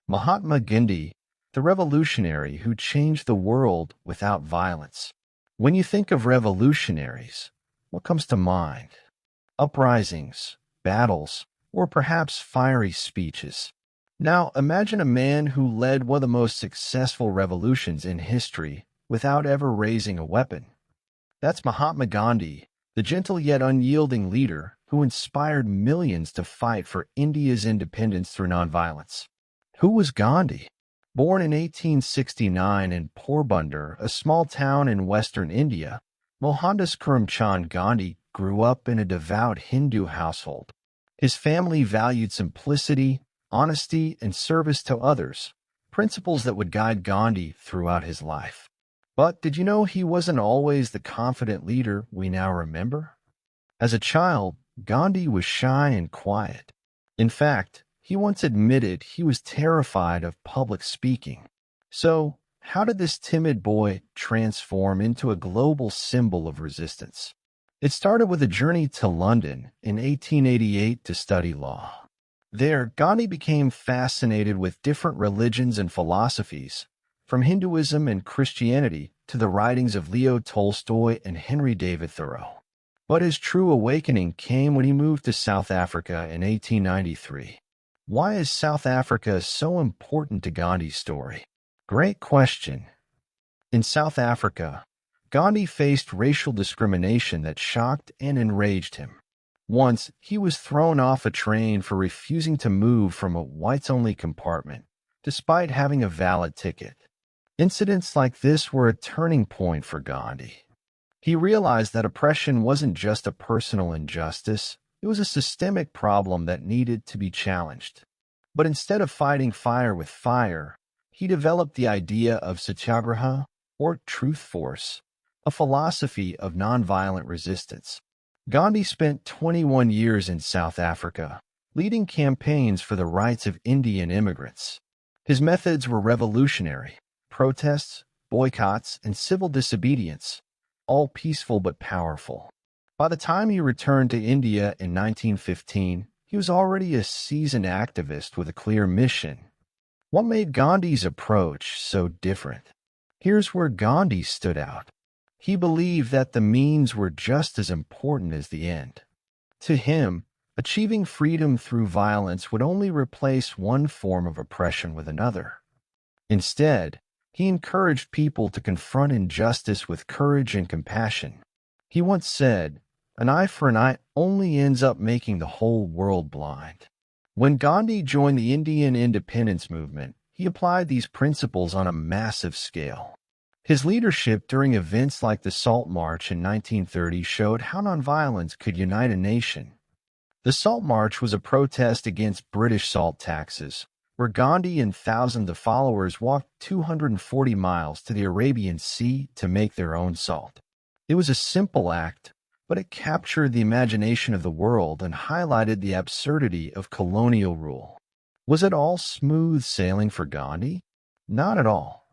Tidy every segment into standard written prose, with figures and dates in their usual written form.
Mahatma Gandhi, the revolutionary who changed the world without violence. When you think of revolutionaries, what comes to mind? Uprisings, battles, or perhaps fiery speeches. Now, imagine a man who led one of the most successful revolutions in history without ever raising a weapon. That's Mahatma Gandhi, the gentle yet unyielding leader who inspired millions to fight for India's independence through nonviolence. Who was Gandhi? Born in 1869 in Porbandar, a small town in western India, Mohandas Karamchand Gandhi grew up in a devout Hindu household. His family valued simplicity, honesty, and service to others, principles that would guide Gandhi throughout his life. But did you know he wasn't always the confident leader we now remember? As a child, Gandhi was shy and quiet. In fact, he once admitted he was terrified of public speaking. So, how did this timid boy transform into a global symbol of resistance? It started with a journey to London in 1888 to study law. There, Gandhi became fascinated with different religions and philosophies, from Hinduism and Christianity to the writings of Leo Tolstoy and Henry David Thoreau. But his true awakening came when he moved to South Africa in 1893. Why is South Africa so important to Gandhi's story? Great question. In South Africa, Gandhi faced racial discrimination that shocked and enraged him. Once, he was thrown off a train for refusing to move from a whites-only compartment, despite having a valid ticket. Incidents like this were a turning point for Gandhi. He realized that oppression wasn't just a personal injustice, it was a systemic problem that needed to be challenged. But instead of fighting fire with fire, he developed the idea of satyagraha, or truth force, a philosophy of nonviolent resistance. Gandhi spent 21 years in South Africa, leading campaigns for the rights of Indian immigrants. His methods were revolutionary: protests, boycotts, and civil disobedience, all peaceful but powerful. By the time he returned to India in 1915, he was already a seasoned activist with a clear mission. What made Gandhi's approach so different? Here's where Gandhi stood out. He believed that the means were just as important as the end. To him, achieving freedom through violence would only replace one form of oppression with another. Instead, he encouraged people to confront injustice with courage and compassion. He once said, "An eye for an eye only ends up making the whole world blind." When Gandhi joined the Indian independence movement, he applied these principles on a massive scale. His leadership during events like the Salt March in 1930 showed how nonviolence could unite a nation. The Salt March was a protest against British salt taxes, where Gandhi and thousands of followers walked 240 miles to the Arabian Sea to make their own salt. It was a simple act, but it captured the imagination of the world and highlighted the absurdity of colonial rule. Was it all smooth sailing for Gandhi? Not at all.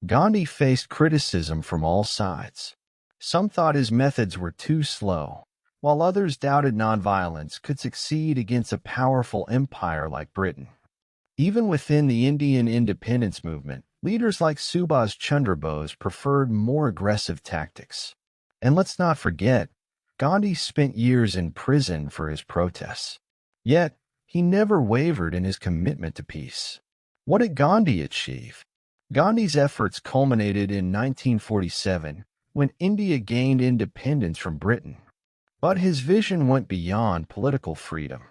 Gandhi faced criticism from all sides. Some thought his methods were too slow, while others doubted nonviolence could succeed against a powerful empire like Britain. Even within the Indian independence movement, leaders like Subhas Chandra Bose preferred more aggressive tactics. And let's not forget, Gandhi spent years in prison for his protests. Yet, he never wavered in his commitment to peace. What did Gandhi achieve? Gandhi's efforts culminated in 1947, when India gained independence from Britain. But his vision went beyond political freedom.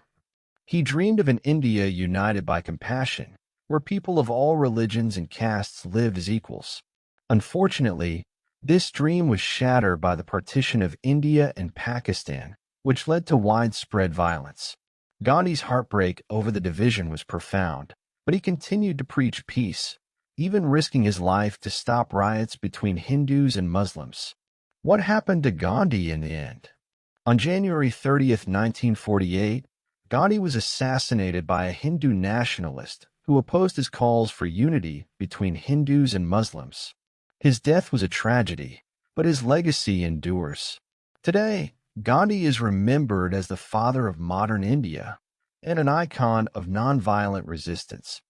He dreamed of an India united by compassion, where people of all religions and castes lived as equals. Unfortunately, this dream was shattered by the partition of India and Pakistan, which led to widespread violence. Gandhi's heartbreak over the division was profound, but he continued to preach peace, even risking his life to stop riots between Hindus and Muslims. What happened to Gandhi in the end? On January 30th, 1948, Gandhi was assassinated by a Hindu nationalist who opposed his calls for unity between Hindus and Muslims. His death was a tragedy, but his legacy endures. Today, Gandhi is remembered as the father of modern India and an icon of nonviolent resistance.